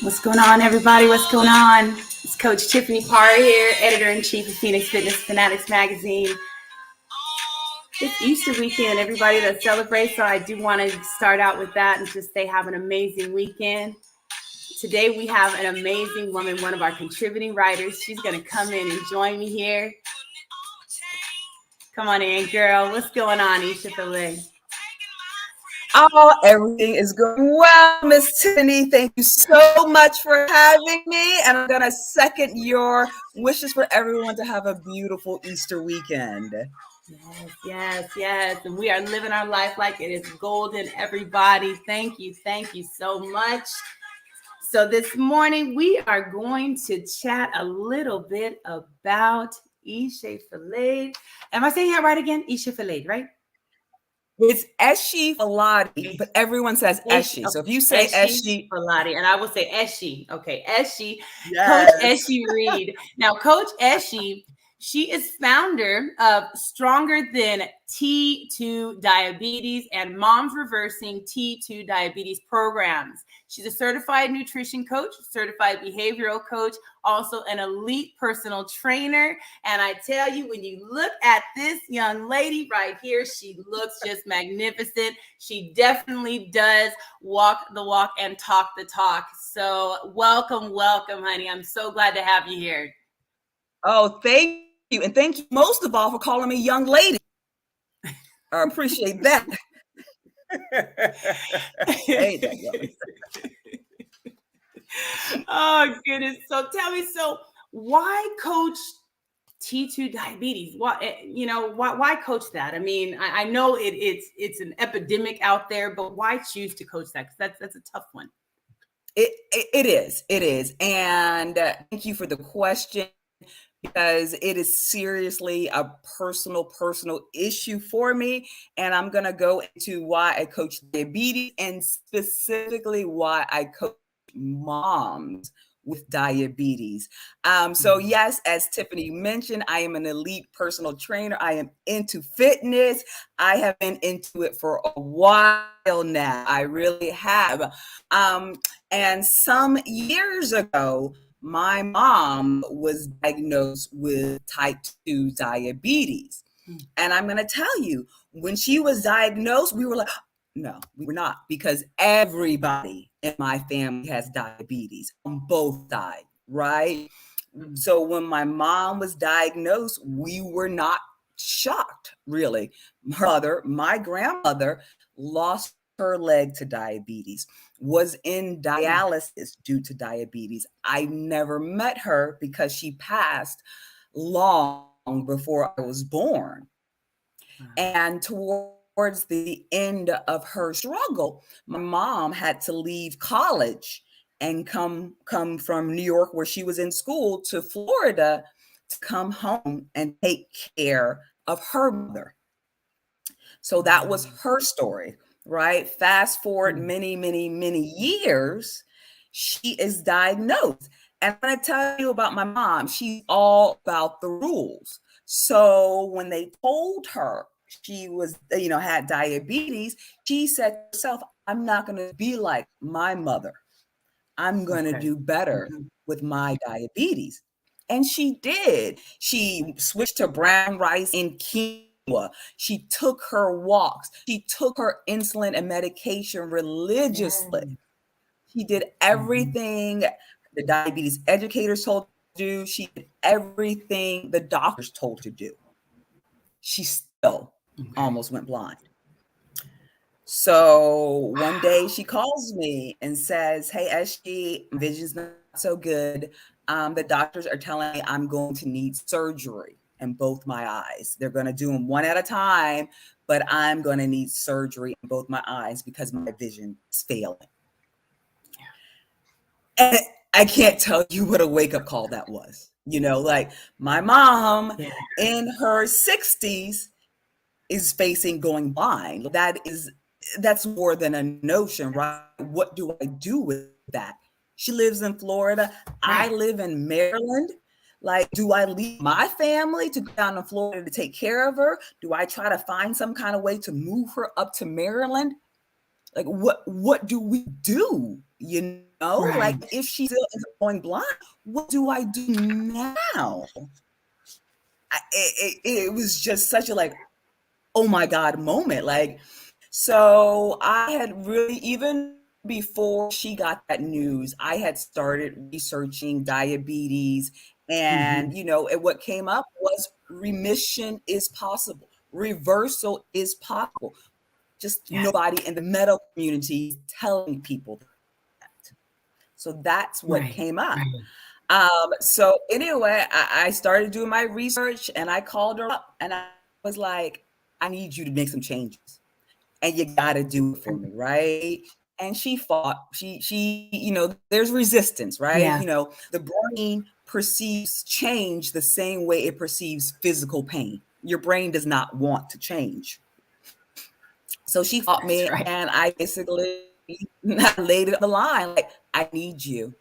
What's going on, everybody? What's going on? It's Coach Tiffany Parr here, editor-in-chief of Phoenix Fitness Fanatics magazine. It's Easter weekend, everybody that celebrates, so I do want to start out with that and just say have an amazing weekend. Today we have an amazing woman, one of our contributing writers. She's going to come in and join me here. Come on in, girl. What's going on, Eshefolade? Oh, everything is going well, Miss Tiffany. Thank you so much for having me. And I'm going to second your wishes for everyone to have a beautiful Easter weekend. Yes. And we are living our life like it is golden, everybody. Thank you so much. So this morning we are going to chat a little bit about Eshefolade. Am I saying that right again? Eshefolade, right? It's Eshefolade, but everyone says Eshe. So if you say Eshefolade, and I will say Eshe. Okay, Eshe. Yes. Coach Eshe Reid. Now, Coach Eshe, she is founder of Stronger Than T2 Diabetes and Moms Reversing T2 Diabetes programs. She's a certified nutrition coach, certified behavioral coach, also an elite personal trainer. And I tell you, when you look at this young lady right here, she looks just magnificent. She definitely does walk the walk and talk the talk. So welcome, honey. I'm so glad to have you here. Oh, thank you. And thank you most of all for calling me young lady. I appreciate that. Oh, goodness. So tell me, why coach T2 diabetes? Why coach that? I mean, I know it's an epidemic out there, but why choose to coach that? Because that's a tough one. It is. And thank you for the question, because it is seriously a personal issue for me. And I'm going to go into why I coach diabetes and specifically why I coach moms with diabetes. So yes, as Tiffany mentioned, I am an elite personal trainer. I am into fitness. I have been into it for a while now. I really have. And some years ago, my mom was diagnosed with type 2 diabetes. And I'm going to tell you, when she was diagnosed, we were like, no, we were not, because everybody in my family has diabetes on both sides, right? So when my mom was diagnosed, we were not shocked, really. My grandmother, lost her leg to diabetes, was in dialysis due to diabetes. I never met her because she passed long before I was born. And towards the end of her struggle, my mom had to leave college and come from New York, where she was in school, to Florida to come home and take care of her mother. So that was her story, right? Fast forward many years, she is diagnosed. And I'm going to tell you about my mom. She's all about the rules. So when they told her she was, had diabetes, she said to herself, I'm not going to be like my mother. I'm going to do better with my diabetes. And she did. She switched to brown rice and quinoa. She took her walks. She took her insulin and medication religiously. She did everything the diabetes educators told her to do. She did everything the doctors told her to do. She still almost went blind. So one day she calls me and says, hey, Eshe, vision's not so good. The doctors are telling me I'm going to need surgery in both my eyes. They're going to do them one at a time, but I'm going to need surgery in both my eyes because my vision is failing. And I can't tell you what a wake-up call that was. Like my mom in her 60s is facing going blind. That's more than a notion, right? What do I do with that? She lives in Florida. I live in Maryland. Like, do I leave my family to go down to Florida to take care of her? Do I try to find some kind of way to move her up to Maryland? Like, what do we do? Like Right. if she still is going blind, what do I do now? It was just such a like, oh my God moment. Like, so I had really, even before she got that news, I had started researching diabetes. And, and what came up was remission is possible, reversal is possible. Just Yes. nobody in the medical community is telling people that. So that's what Right. came up. Right. So anyway, I started doing my research and I called her up and I was like, I need you to make some changes and you got to do it for me. Right. And she fought, there's resistance, right? Yeah. The brain perceives change the same way it perceives physical pain. Your brain does not want to change. So she fought That's me right. and I basically laid it on the line. Like, I need you.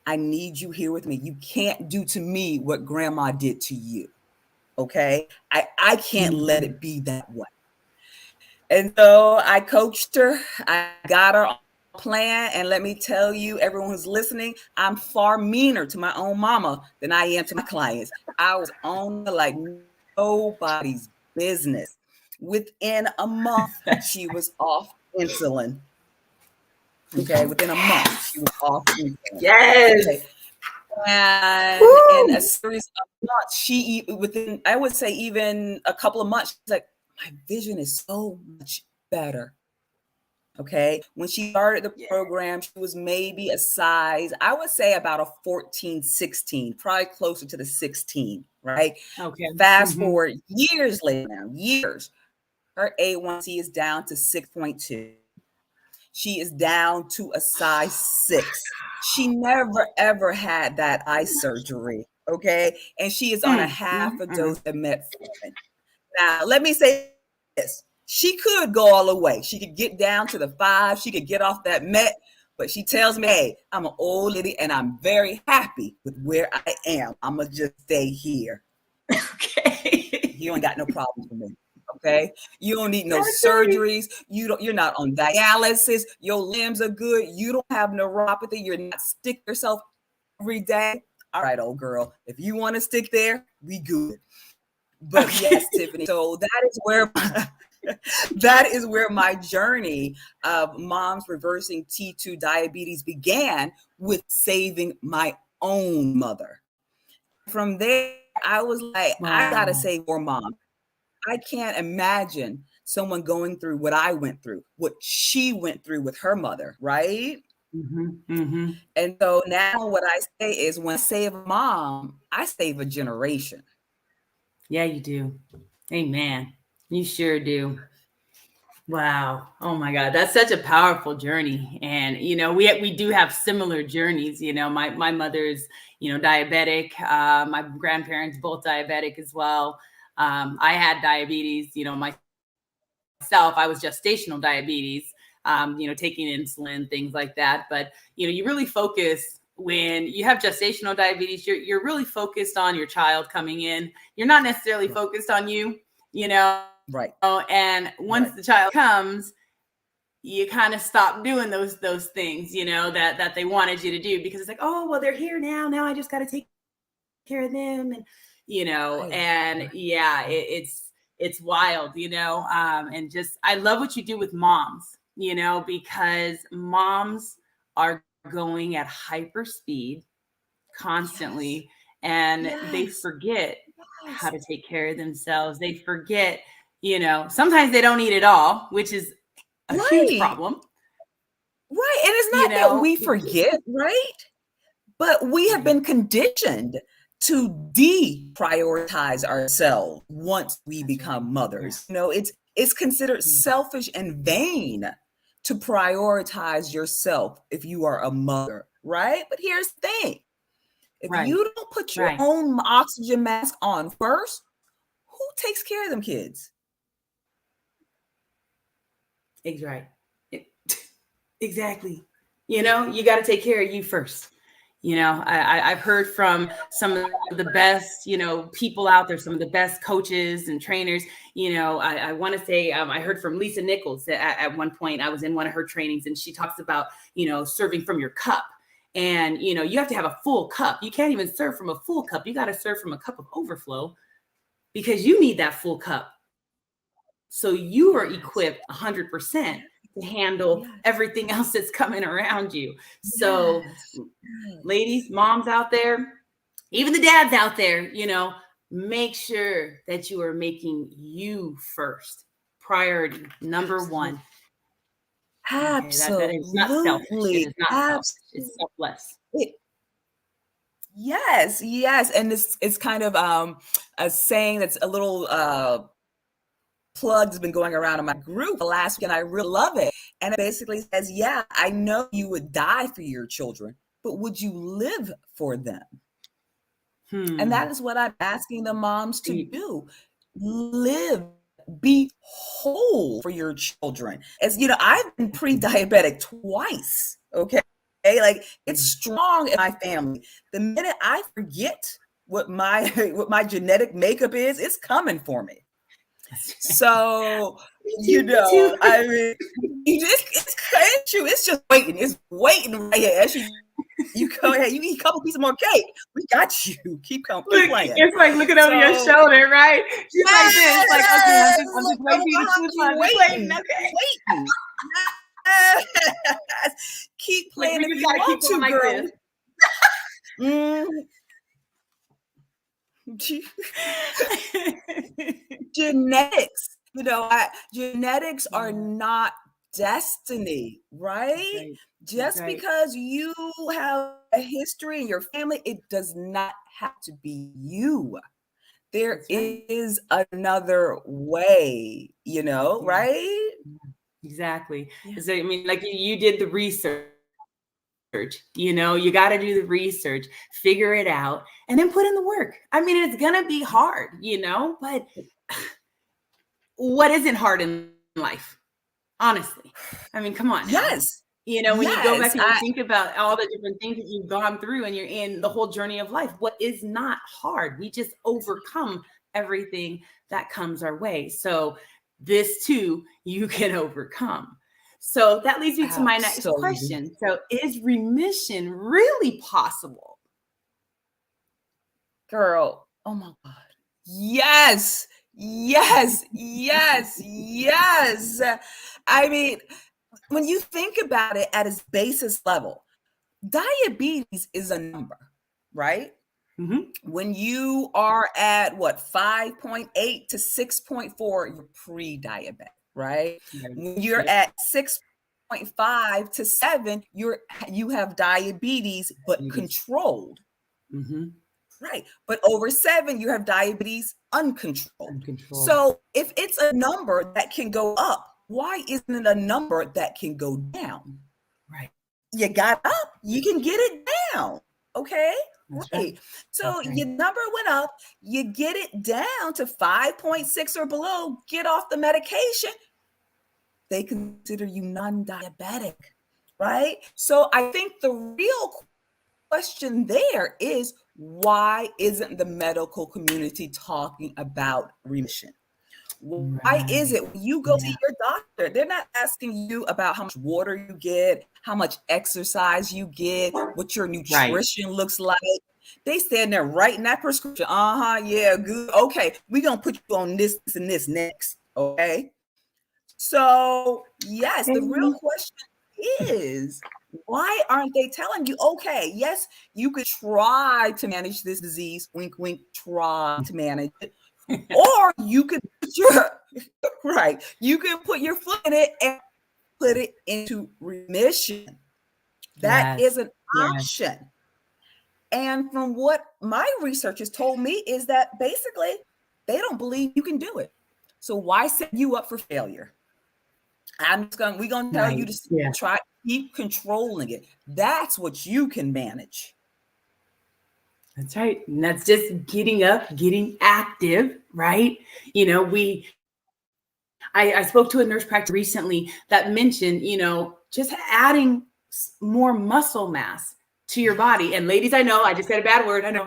I need you here with me. You can't do to me what grandma did to you. Okay. I can't let it be that way. And so I coached her. I got her on a plan. And let me tell you, everyone who's listening, I'm far meaner to my own mama than I am to my clients. I was on like nobody's business. Within a month, she was off insulin. Okay. Within a month, she was off insulin. Yes. Okay. And in a Woo! series of months, within, I would say even a couple of months, she's like, my vision is so much better. Okay. When she started the program, she was maybe a size, I would say about a 14, 16, probably closer to the 16, right? Okay. Fast forward years later now, her A1C is down to 6.2. She is down to a size 6. She never, ever had that eye surgery. Okay. And she is on a half a dose of metformin. Now, let me say this. She could go all the way. She could get down to the 5. She could get off that met. But she tells me, hey, I'm an old lady and I'm very happy with where I am. I'm going to just stay here. Okay. You ain't got no problems with me. Okay. You don't need no surgeries. You're not on dialysis. Your limbs are good. You don't have neuropathy. You're not stick yourself every day. All right, old girl. If you want to stick there, we good. But yes, Tiffany. So that is where my journey of moms reversing T2 diabetes began, with saving my own mother. From there, I was like, I gotta Wow. save more moms. I can't imagine someone going through what I went through, what she went through with her mother, right? And so now what I say is, when I save a mom, I save a generation. Yeah, you do. Amen. You sure do. Wow. Oh my God. That's such a powerful journey. And we do have similar journeys. My mother's, diabetic. My grandparents both diabetic as well. I had diabetes, myself. I was gestational diabetes, taking insulin, things like that. But you really focus when you have gestational diabetes, you're really focused on your child coming in. You're not necessarily focused on you, Right. And once the child comes, you kind of stop doing those things, that they wanted you to do, because it's like, oh, well, they're here now. Now I just got to take care of them, and it's wild, and just, I love what you do with moms, because moms are going at hyper speed constantly, and they forget how to take care of themselves. They forget, sometimes they don't eat at all, which is a huge problem. Right. And it's not that we forget, right? But we have been conditioned to deprioritize ourselves once we become mothers. It's considered selfish and vain to prioritize yourself if you are a mother, right? But here's the thing. If you don't put your own oxygen mask on first, who takes care of them kids? Exactly. You got to take care of you first. I've heard from some of the best, people out there, some of the best coaches and trainers. I want to say I heard from Lisa Nichols at one point. I was in one of her trainings, and she talks about, serving from your cup. And, you have to have a full cup. You can't even serve from a full cup. You got to serve from a cup of overflow, because you need that full cup. So you are equipped 100% to handle everything else that's coming around you. So ladies, moms out there, even the dads out there, make sure that you are making you first. Priority number one. Absolutely. Okay, that is not selfish. It is not selfish. It's selfless. Yes. And it's kind of a saying that's a little plug has been going around in my group the last week, and I really love it. And it basically says, yeah, I know you would die for your children, but would you live for them? And that is what I'm asking the moms to do. Live, be whole for your children. As you know, I've been pre-diabetic twice. Okay. Like, it's strong in my family. The minute I forget what my genetic makeup is, it's coming for me. So, I mean, it's true. It's just waiting. It's waiting right here. Actually, you go ahead. You eat a couple pieces more cake. We got you. Keep playing. It's like looking over your shoulder, right? She's like this. Like, okay, I'm just waiting for you to flip. Waiting. Okay. Waiting. Keep playing. Like, we just gotta keep going like this. Genetics. Genetics are not destiny, right? Just because you have a history in your family, it does not have to be you. There is another way, right? Exactly. So, I mean, like you did the research, you got to do the research, figure it out, and then put in the work. I mean, it's going to be hard, but what isn't hard in life? Honestly. I mean, come on. Yes. When you go back and you think about all the different things that you've gone through and you're in the whole journey of life, what is not hard? We just overcome everything that comes our way. So this too, you can overcome. So that leads me to my next question. So is remission really possible? Girl, oh my God. Yes. I mean, when you think about it at its basis level, diabetes is a number, right? Mm-hmm. When you are at 5.8 to 6.4, you're pre-diabetic, right? When you're at 6.5 to 7, you have diabetes, but controlled. Mm-hmm. Right. But over 7, you have diabetes uncontrolled. So if it's a number that can go up, why isn't it a number that can go down? Right. You got up, you can get it down. Okay. Right. So your number went up, you get it down to 5.6 or below, get off the medication. They consider you non-diabetic. Right. So I think the real question there is, why isn't the medical community talking about remission? Why is it when you go to your doctor, they're not asking you about how much water you get, how much exercise you get, what your nutrition looks like? They stand there writing that prescription. Yeah, good. Okay, we're going to put you on this and this next. Okay. So yes, the real question is, why aren't they telling you, okay, yes, you could try to manage this disease, wink, wink, try to manage it, or you could put you can put your foot in it and put it into remission. That is an option. And from what my research has told me is that basically they don't believe you can do it. So why set you up for failure? We're going to tell you to try, keep controlling it. That's what you can manage. That's right. And that's just getting up, getting active, right? I spoke to a nurse practitioner recently that mentioned, just adding more muscle mass to your body. And ladies, I know I just said a bad word. I know,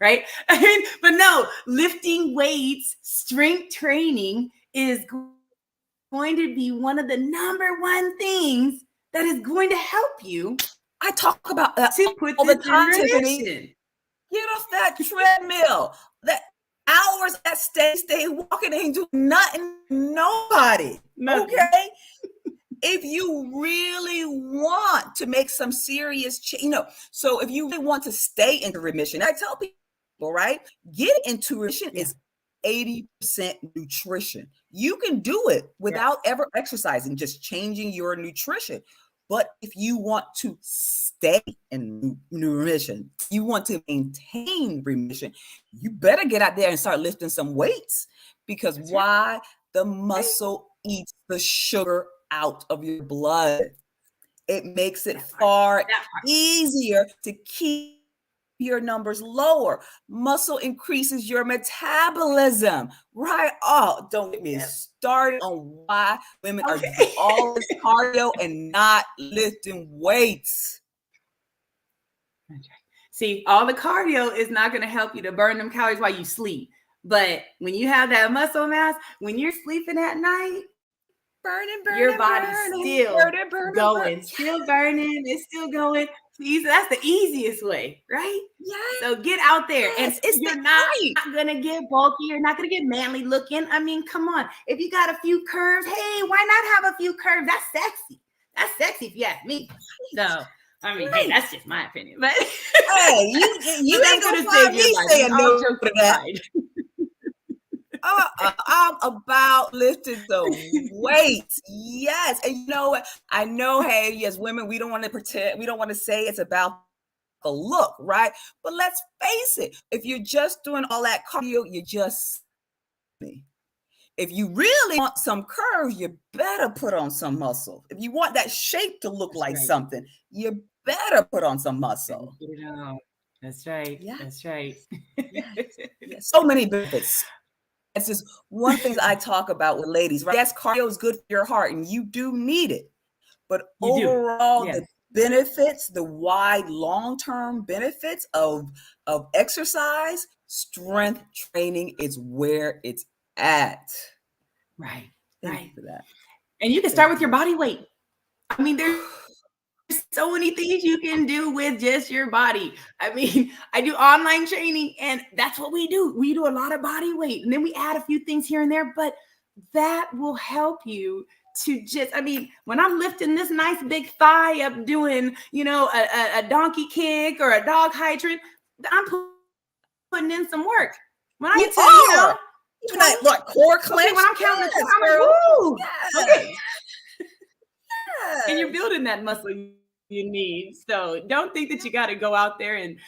right? But no, lifting weights, strength training is going to be one of the number one things that is going to help you. I talk about that to put all the this time, in Tiffany. remission. Get off that treadmill. That hours that stay walking ain't doing nothing. Nobody. Okay. If you really want to make some serious change, so if you really want to stay into remission, I tell people, right, get into remission is 80% nutrition. You can do it without ever exercising, just changing your nutrition. But if you want to stay in remission, you want to maintain remission, you better get out there and start lifting some weights. Because why? The muscle eats the sugar out of your blood. It makes it far easier to keep your numbers lower. Muscle increases your metabolism, right? Oh, don't get me started on why women are doing all this cardio and not lifting weights. See, all the cardio is not going to help you to burn them calories while you sleep. But when you have that muscle mass, when you're sleeping at night, your body's still going, still burning, it's still going. That's the easiest way, right? Yes. So get out there, and you're not gonna get bulky. You're not gonna get manly looking. I mean, come on. If you got a few curves, hey, why not have a few curves? That's sexy. That's sexy if you ask me. So, I mean, hey, that's just my opinion. But hey, you ain't gonna find me saying no to that. I'm about lifting the weights. Yes. And you know what? I know, hey, as women, we don't want to pretend, we don't want to say it's about the look, right? But let's face it, if you're just doing all that cardio, you're just me. If you really want some curves, you better put on some muscle. If you want that shape to look like something, you better put on some muscle. That's right. Yeah. That's right. Yes. So many benefits. That's just one thing I talk about with ladies, right? Yes, cardio is good for your heart and you do need it. But overall, the benefits, the wide long-term benefits of exercise, strength training is where it's at. Right. Thank you for that. And you can start with your body weight. I mean, there's so many things you can do with just your body. I mean, I do online training and that's what we do. We do a lot of body weight and then we add a few things here and there, but that will help you to just, I mean, when I'm lifting this nice big thigh up doing, a donkey kick or a dog hydrant, I'm putting in some work. When I get to, even that like core clench. When I'm counting the I'm like, woo. Okay. And you're building that muscle you need. So don't think that you got to go out there and,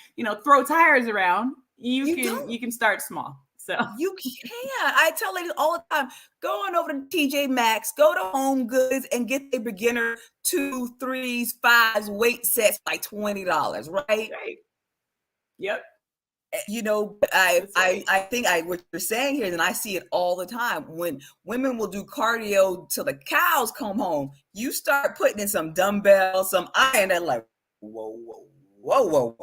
throw tires around. You can start small. So you can. I tell ladies all the time, go on over to TJ Maxx, go to Home Goods and get a beginner 2, 3s, 5s weight sets like $20, right? Right. Yep. I think what you're saying here, and I see it all the time, when women will do cardio till the cows come home, you start putting in some dumbbells, some iron, and like, whoa.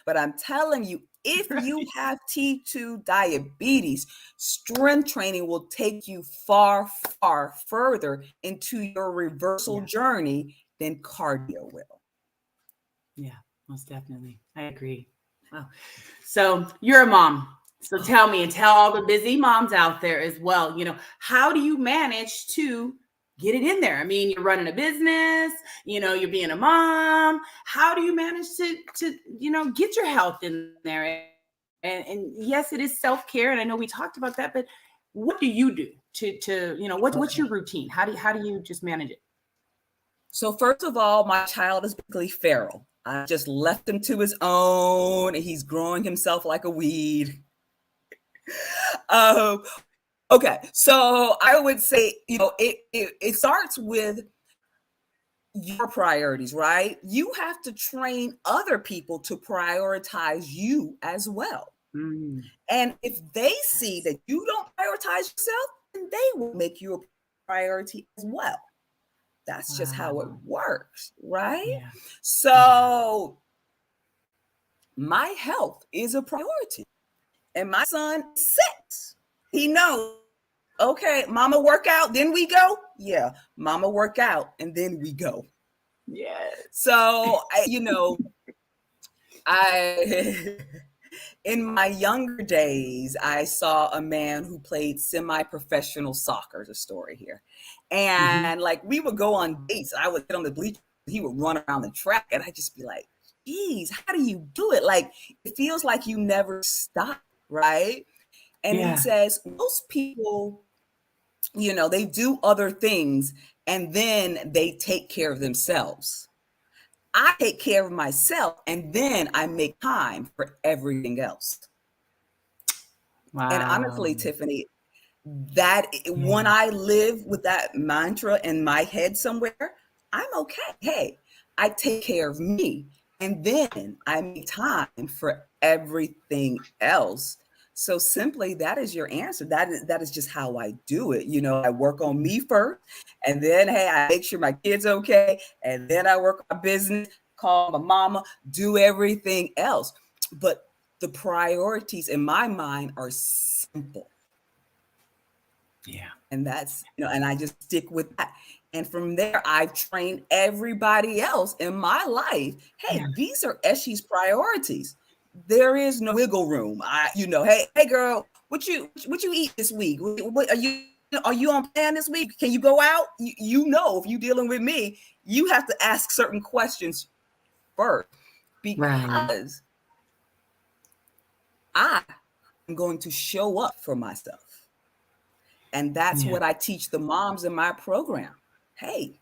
But I'm telling you, if you have T2 diabetes, strength training will take you far, far further into your reversal journey than cardio will. Yeah, most definitely. I agree. Wow. So you're a mom. So tell me and tell all the busy moms out there as well, how do you manage to get it in there? I mean, you're running a business, you're being a mom. How do you manage to get your health in there? And yes, it is self-care. And I know we talked about that, but what do you do to what's your routine? How do you just manage it? So first of all, my child is basically feral. I just left him to his own and he's growing himself like a weed. Okay, so I would say, it starts with your priorities, right? You have to train other people to prioritize you as well. Mm. And if they see that you don't prioritize yourself, then they will make you a priority as well. That's just how it Wow. works, right? Yeah. Yeah. So my health is a priority. And my son is 6. He knows, okay, mama work out, then we go. Yeah, mama work out, and then we go. Yes. So, I in my younger days, I saw a man who played semi-professional soccer. There's a story here. Mm-hmm. And like we would go on dates. I would get on the bleachers, he would run around the track, and I'd just be like, geez, how do you do it? Like it feels like you never stop, right? And he Yeah. says, most people, they do other things and then they take care of themselves. I take care of myself and then I make time for everything else. And Wow. honestly, Tiffany, that when Yeah. I live with that mantra in my head somewhere, I'm okay. Hey, I take care of me and then I make time for everything else. So simply that is your answer. That is just how I do it. I work on me first and then hey, I make sure my kids okay and then I work on my business, call my mama, do everything else. But the priorities in my mind are simple, Yeah. and and I just stick with that. And from there I've trained everybody else in my life, Yeah. hey, these are Eshi's priorities. There is no wiggle room. Hey girl, what you eat this week? What are you on plan this week? Can you go out? If you're dealing with me, you have to ask certain questions first, Right. because I am going to show up for myself. And that's Yeah. what I teach the moms in my program. Hey,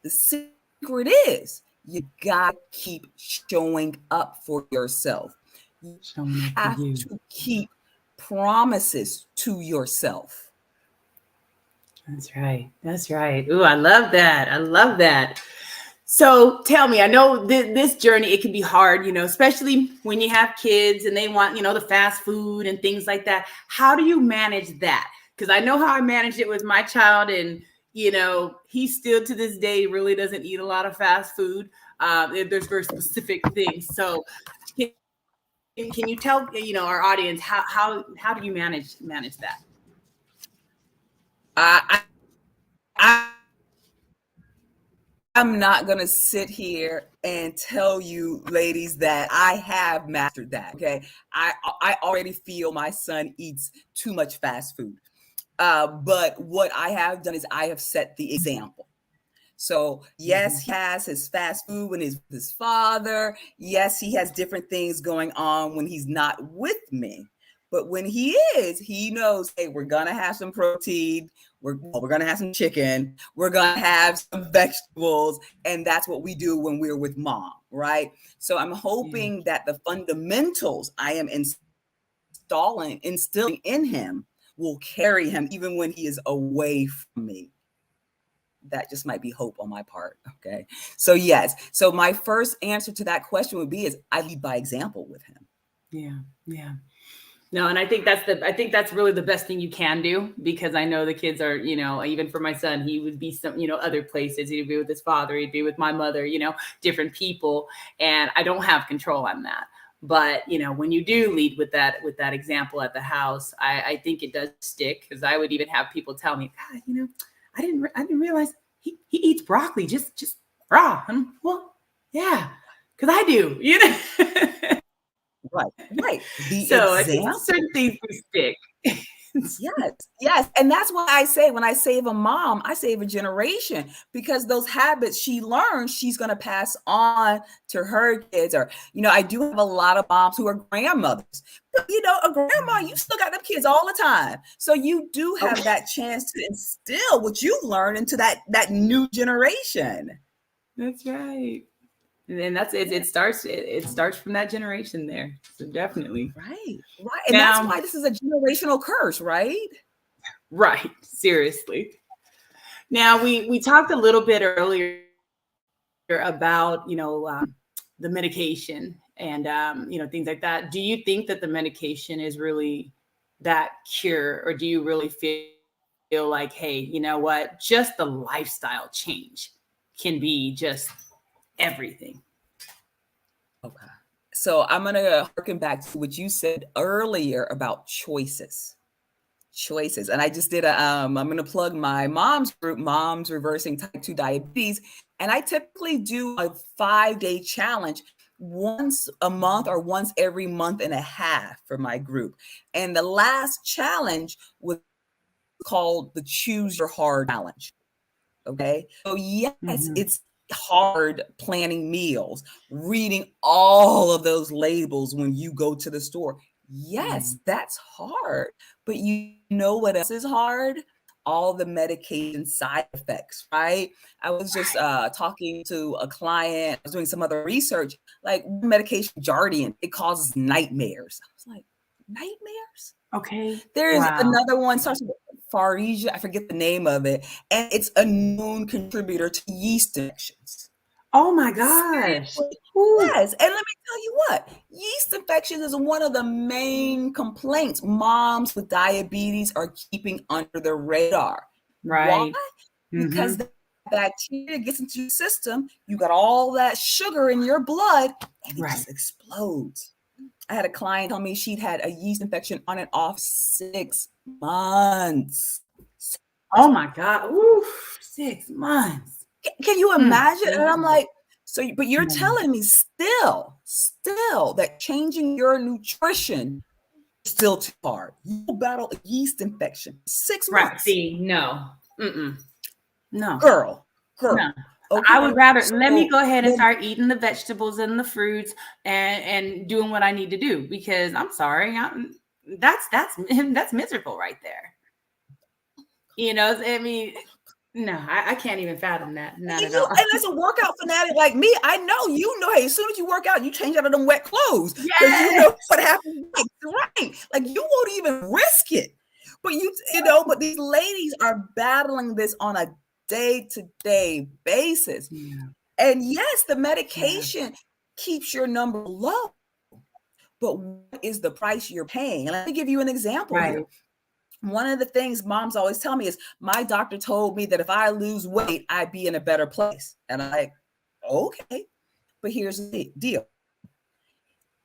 the secret is you got to keep showing up for yourself. You Showing up for have you. to keep promises to yourself. That's right. That's right. Ooh, I love that. I love that. So tell me, I know this journey, it can be hard, especially when you have kids and they want, the fast food and things like that. How do you manage that? Because I know how I managed it with my child, and, he still to this day really doesn't eat a lot of fast food. There's very specific things. So can you tell, our audience, how do you manage that? I, I, I'm not going to sit here and tell you, ladies, that I have mastered that. Okay. I already feel my son eats too much fast food. But what I have done is I have set the example. So yes, he has his fast food when he's with his father. Yes, he has different things going on when he's not with me. But when he is, he knows, hey, we're gonna have some protein. We're gonna have some chicken. We're gonna have some vegetables, and that's what we do when we're with mom, right? So I'm Yeah. hoping that the fundamentals I am instilling in him will carry him even when he is away from me. That just might be hope on my part. Okay. So yes. So my first answer to that question would be is I lead by example with him. Yeah. Yeah. No, and I think that's really the best thing you can do, because I know the kids are, even for my son, he would be some, other places. He'd be with his father, he'd be with my mother, different people. And I don't have control on that. But, when you do lead with that example at the house, I think it does stick, because I would even have people tell me, God, I didn't realize he eats broccoli just raw. And well, yeah, because I do, Right. Right. The So I think certain example. things do stick. Yes, yes. And that's what I say when I save a mom, I save a generation, because those habits she learns, she's going to pass on to her kids. Or, I do have a lot of moms who are grandmothers. But, a grandma, you still got them kids all the time. So you do Oh, have that chance to instill what you learn into that new generation. that's right. And then that's it. Yeah. It starts from that generation there. So definitely. Right. Right. And that's Now, why this is a generational curse, right? right. Seriously. Now we talked a little bit earlier about the medication and things like that. Do you think that the medication is really that cure, or do you really feel like, hey, you know what, just the lifestyle change can be just everything. Okay. So I'm going to harken back to what you said earlier about choices. And I just did I'm going to plug my mom's group, Moms Reversing Type 2 Diabetes. And I typically do a 5-day challenge once a month or once every month and a half for my group. And the last challenge was called the Choose Your Hard Challenge. Okay. So yes, it's hard planning meals, reading all of those labels when you go to the store. Yes, that's hard. But you know what else is hard? All the medication side effects, right? I was just talking to a client, I was doing some other research, like medication Jardian, it causes nightmares. I was like, nightmares? Okay. There's another one, starts with Farisia, I forget the name of it, and it's a known contributor to yeast infections. Oh my gosh. Yes, and let me tell you what, yeast infections is one of the main complaints moms with diabetes are keeping under the radar. Right. Why? Because the bacteria gets into your system, you got all that sugar in your blood, and it just explodes. I had a client tell me she'd had a yeast infection on and off 6 months. Oh my God. Oof, 6 months. Can you imagine? And I'm like, but you're telling me still that changing your nutrition is still too hard. You battle a yeast infection 6 months. Right. See, no. No. Girl. No. Okay. I would rather let me go ahead and start eating the vegetables and the fruits and doing what I need to do, because I'm sorry, that's miserable right there. You know, I mean, no, I can't even fathom that. Not at all. And as a workout fanatic like me, I know, hey, as soon as you work out, you change out of them wet clothes because you know what happens. Right. Like you won't even risk it. But but these ladies are battling this on a day-to-day basis. Yeah. And yes, the medication keeps your number low. But what is the price you're paying? And let me give you an example here. One of the things moms always tell me is, my doctor told me that if I lose weight, I'd be in a better place. And I'm like, okay, but here's the deal.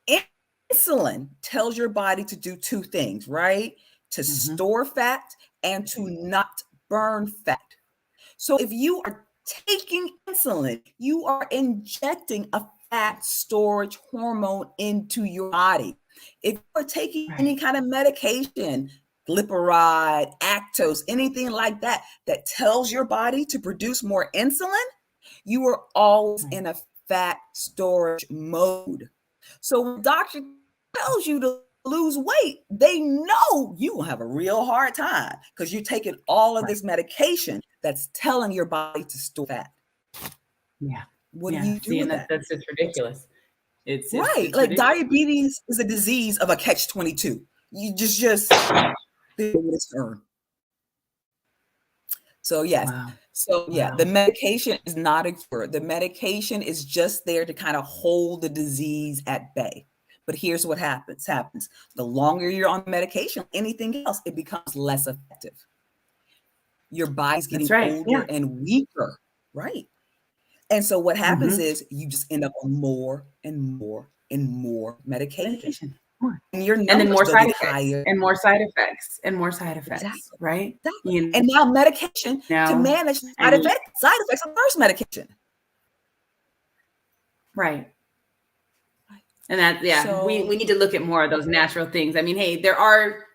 Insulin tells your body to do 2 things, right? To store fat and to not burn fat. So if you are taking insulin, you are injecting a fat storage hormone into your body. If you're taking any kind of medication, glyceride, Actose, anything like that, that tells your body to produce more insulin, you are always in a fat storage mode. So when the doctor tells you to lose weight, they know you will have a real hard time because you're taking all of this medication that's telling your body to store fat. Yeah. What do you do with that? That's just ridiculous. It's like ridiculous. Diabetes is a disease of a catch-22. You just So yes. Wow. So yeah, the medication is not a cure. The medication is just there to kind of hold the disease at bay. But here's what happens. The longer you're on medication, anything else, it becomes less effective. Your body's getting older and weaker, right? And so what happens is you just end up on more and more and more medication. And then more side effects and more side effects and more side effects, right? Exactly. And now medication to manage side effects of first medication. Right. And that, so, we need to look at more of those natural things. I mean, hey, there are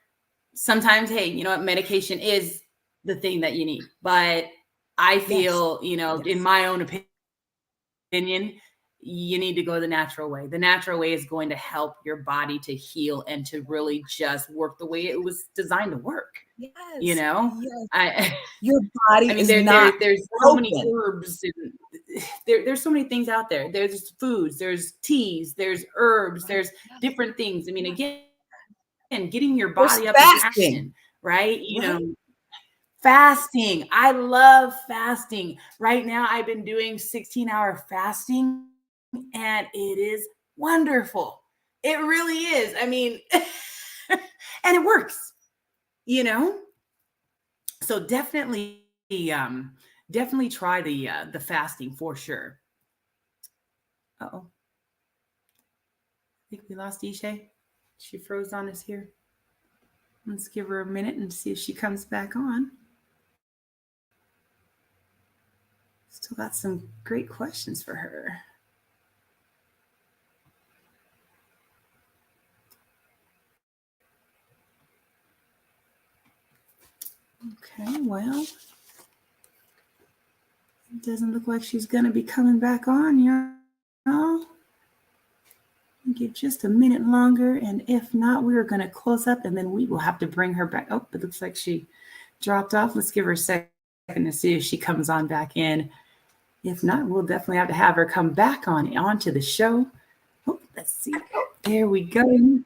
sometimes, hey, you know what, medication is the thing that you need. But I feel, in my own opinion, you need to go the natural way. The natural way is going to help your body to heal and to really just work the way it was designed to work. Yes. Your body is not there's so many herbs and there's so many things out there. There's foods, there's teas, there's herbs, there's different things. I mean, again, getting your body up in action, right? Fasting. I love fasting. Right now, I've been doing 16-hour fasting, and it is wonderful. It really is. I mean, and it works, So definitely, definitely try the fasting for sure. Uh-oh. I think we lost Ishe. She froze on us here. Let's give her a minute and see if she comes back on. Still got some great questions for her. Okay, well, it doesn't look like she's going to be coming back on, y'all. Give just a minute longer, and if not, we are going to close up, and then we will have to bring her back. Oh, it looks like she dropped off. Let's give her a second to see if she comes on back in. If not, we'll definitely have to have her come back onto the show. Oh, let's see. Oh, there we go.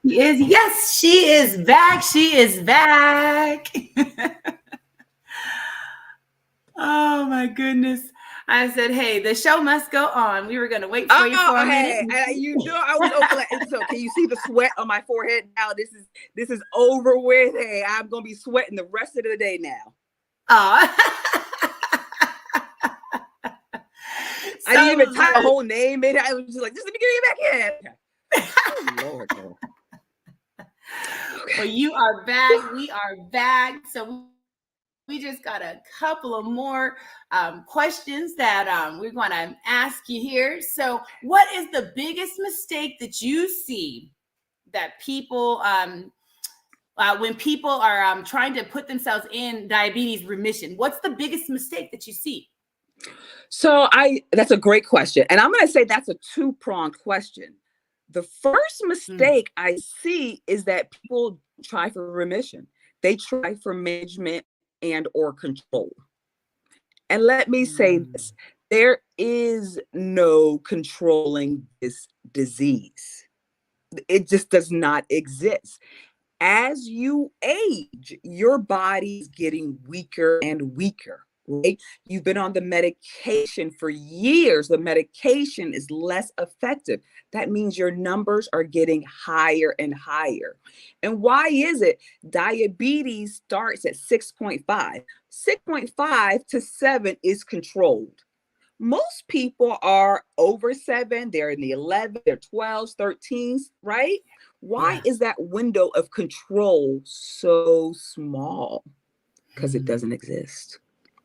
She is. Yes, she is back. She is back. Oh my goodness. I said, hey, the show must go on. We were going to wait for you for a minute. You know, I was over. So can you see the sweat on my forehead now? This is over with. Hey, I'm going to be sweating the rest of the day now. Oh. I didn't even type the whole name in. I was just like, just let me get back in. Oh, Lord. Okay. Well, you are back. We are back. So we just got a couple of more questions that we're going to ask you here. So what is the biggest mistake that you see that people, when people are trying to put themselves in diabetes remission? What's the biggest mistake that you see? So that's a great question. And I'm going to say that's a two-pronged question. The first mistake I see is that people try for remission. They try for management and or control. And let me say this, there is no controlling this disease. It just does not exist. As you age, your body's getting weaker and weaker, right? You've been on the medication for years. The medication is less effective. That means your numbers are getting higher and higher. And why is it? Diabetes starts at 6.5. 6.5 to 7 is controlled. Most people are over 7. They're in the 11, they're 12s, 13s, right? Why is that window of control so small? Because it doesn't exist.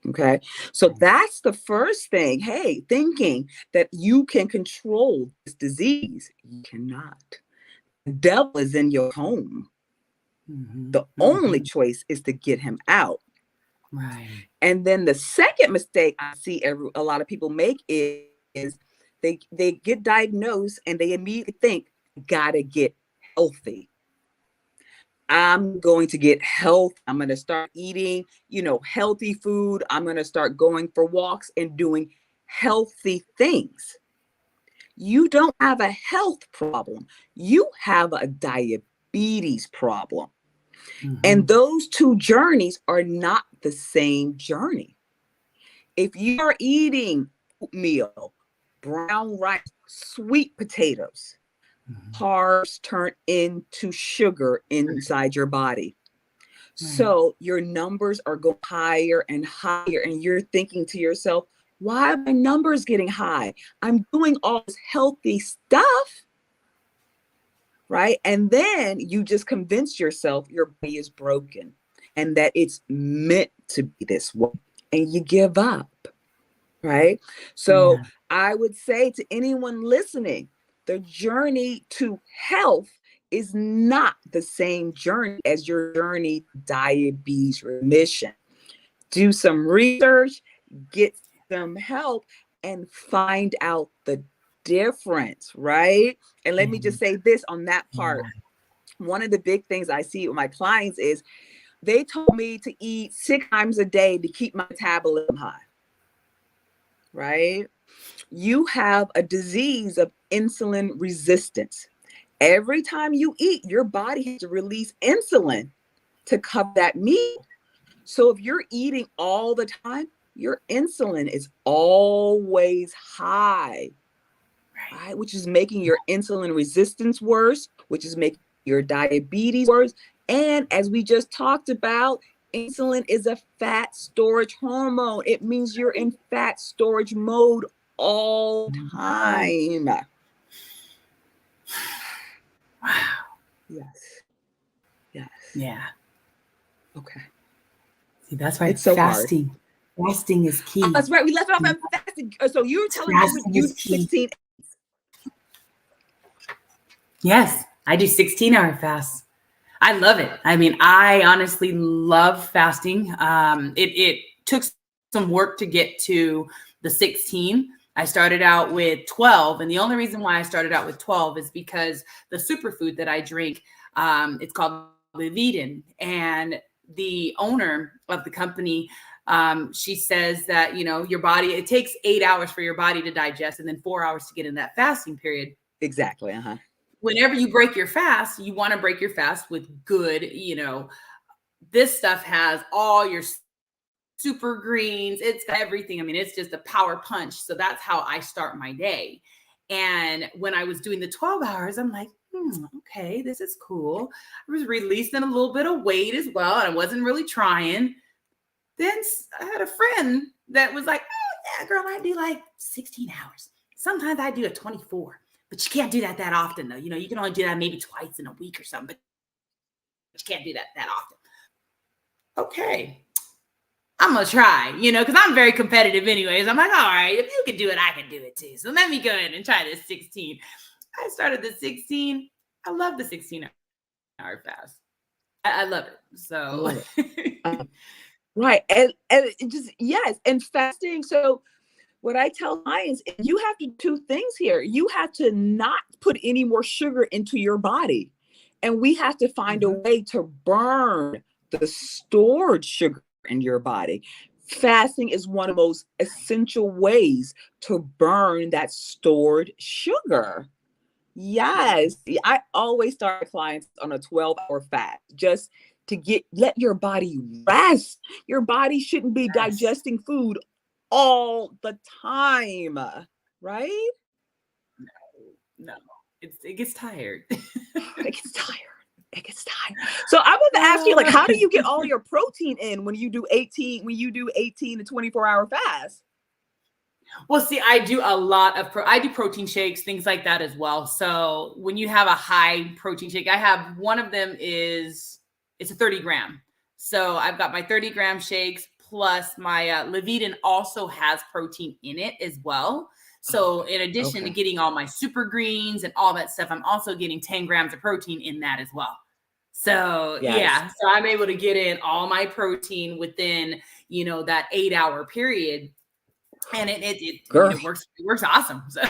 Okay. So that's the first thing. Hey, thinking that you can control this disease, you cannot. The devil is in your home. The only choice is to get him out. Right. And then the second mistake I see a lot of people make is they get diagnosed and they immediately think, gotta get healthy. I'm going to get health. I'm going to start eating, healthy food. I'm going to start going for walks and doing healthy things. You don't have a health problem. You have a diabetes problem. And those two journeys are not the same journey. If you're eating oatmeal, brown rice, sweet potatoes, carbs turn into sugar inside your body. So your numbers are going higher and higher. And you're thinking to yourself, why are my numbers getting high? I'm doing all this healthy stuff. Right. And then you just convince yourself your body is broken and that it's meant to be this way. And you give up. Right. So I would say to anyone listening, the journey to health is not the same journey as your journey to diabetes remission. Do some research, get some help, and find out the difference, right? And let me just say this on that part. One of the big things I see with my clients is they told me to eat 6 times a day to keep my metabolism high, right? You have a disease of insulin resistance. Every time you eat, your body has to release insulin to cover that meal. So if you're eating all the time, your insulin is always high, right? Which is making your insulin resistance worse, which is making your diabetes worse. And as we just talked about, Insulin is a fat storage hormone. It means you're in fat storage mode all time. Wow. Yes. Yes. Yeah. Okay. See, that's why It's so fasting. Fasting is key. That's right. We left it off at fasting. So you were telling me you do 16. Yes, I do 16-hour fasts. I love it. I mean, I honestly love fasting. It took some work to get to the 16. I started out with 12. And the only reason why I started out with 12 is because the superfood that I drink, it's called Levitin. And the owner of the company, she says that, your body, it takes 8 hours for your body to digest and then 4 hours to get in that fasting period. Exactly. Uh-huh. Whenever you break your fast, you want to break your fast with good, this stuff has all your super greens. It's got everything. I mean, it's just a power punch. So that's how I start my day. And when I was doing the 12 hours, I'm like, okay, this is cool. I was releasing a little bit of weight as well. And I wasn't really trying. Then I had a friend that was like, oh, yeah, girl, I do like 16 hours. Sometimes I do a 24. But you can't do that often, though. You can only do that maybe twice in a week or something. But you can't do that often. Okay. I'm going to try, because I'm very competitive anyways. I'm like, all right, if you can do it, I can do it too. So let me go ahead and try this 16. I started the 16. I love the 16-hour fast. I love it. So. Right. And it just, yes. And fasting. So what I tell clients, you have to do two things here. You have to not put any more sugar into your body. And we have to find a way to burn the stored sugar in your body. Fasting is one of the most essential ways to burn that stored sugar. Yes. I always start clients on a 12-hour fast just to let your body rest. Your body shouldn't be digesting food all the time, right? No. It gets tired. It gets tired. So I was to ask you, how do you get all your protein in when you do 18 to 24-hour fast? Well, see, I do a lot of I do protein shakes, things like that as well. So when you have a high protein shake, I have one of them it's a 30 gram. So I've got my 30-gram shakes plus my Levitin also has protein in it as well. So in addition to getting all my super greens and all that stuff, I'm also getting 10 grams of protein in that as well. So yeah, so I'm able to get in all my protein within, that 8-hour period. And it works awesome. So.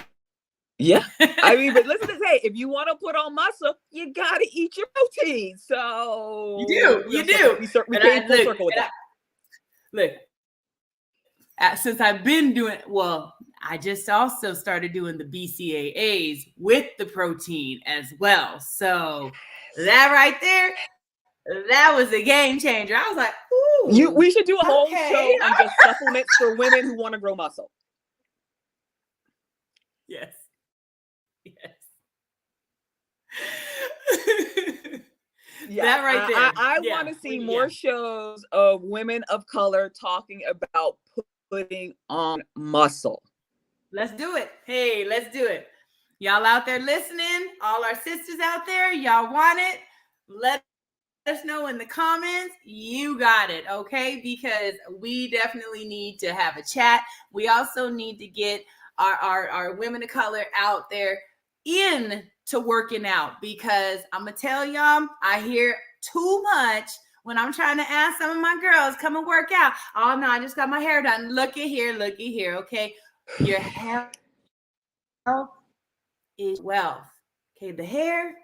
Yeah. I mean, but listen to say, if you want to put on muscle, you got to eat your protein. So you do. We came full circle with that. Look, since I've been doing, I just also started doing the BCAAs with the protein as well. So that right there, that was a game changer. I was like, ooh. We should do a whole show on just supplements for women who want to grow muscle. Yes. That right there. I want to see more shows of women of color talking about putting on muscle. Let's do it. Hey, let's do it. Y'all out there listening, all our sisters out there, y'all want it? Let us know in the comments. You got it, okay? Because we definitely need to have a chat. We also need to get our women of color out there into working out, because I'm gonna tell y'all, I hear too much when I'm trying to ask some of my girls, come and work out. Oh no, I just got my hair done. Looky here, okay? Your health is wealth. Okay, the hair,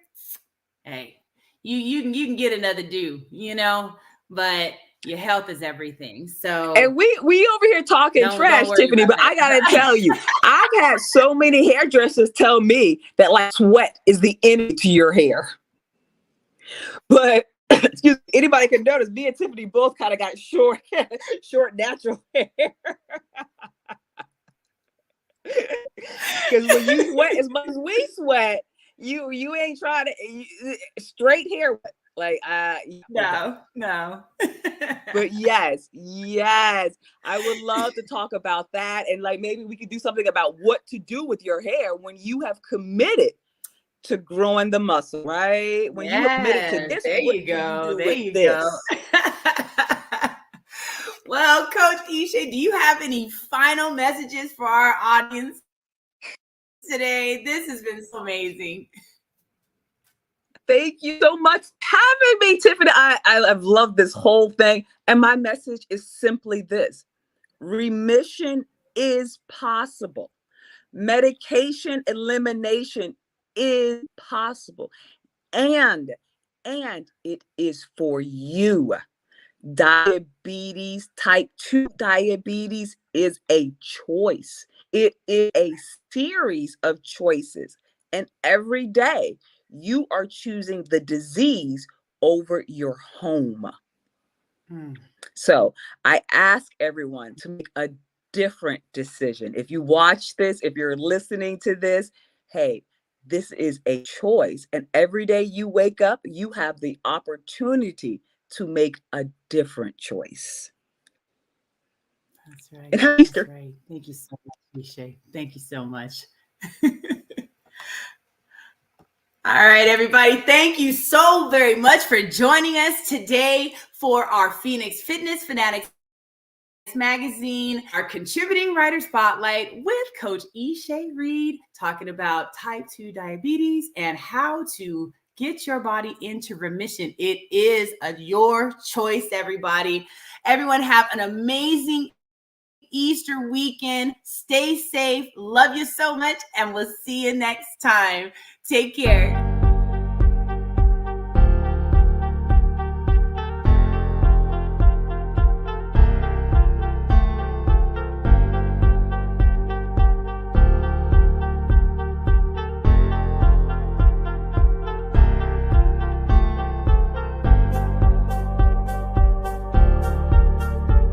hey, you can get another do, but your health is everything. So, and we over here talking trash, Tiffany, but I gotta tell you, I've had so many hairdressers tell me that sweat is the enemy to your hair. But excuse me, anybody can notice me and Tiffany both kind of got short natural hair. Because when you sweat as much as we sweat, you ain't trying to straight hair. Like, okay. No. But yes, I would love to talk about that. And like, maybe we could do something about what to do with your hair when you have committed to growing the muscle, right? When you have committed to Yes, this, there what you can you go. do There with you go. this? Well, Coach Eshe, do you have any final messages for our audience today? This has been so amazing. Thank you so much for having me, Tiffany. I've loved this whole thing. And my message is simply this: remission is possible. Medication elimination is possible. And it is for you. Diabetes, type 2 diabetes is a choice. It is a series of choices. And every day you are choosing the disease over your home. So I ask everyone to make a different decision. If you watch this, if you're listening to this, hey, this is a choice. And every day you wake up, you have the opportunity to make a different choice. That's right. And happy Easter. That's right. Thank you so much, Eshe. Thank you so much. All right, everybody. Thank you so very much for joining us today for our Phoenix Fitness Fanatics Magazine, our contributing writer spotlight with Coach Eshefolade Reid, talking about type 2 diabetes and how to get your body into remission. It is your choice, everybody. Everyone have an amazing Easter weekend. Stay safe. Love you so much. And we'll see you next time. Take care.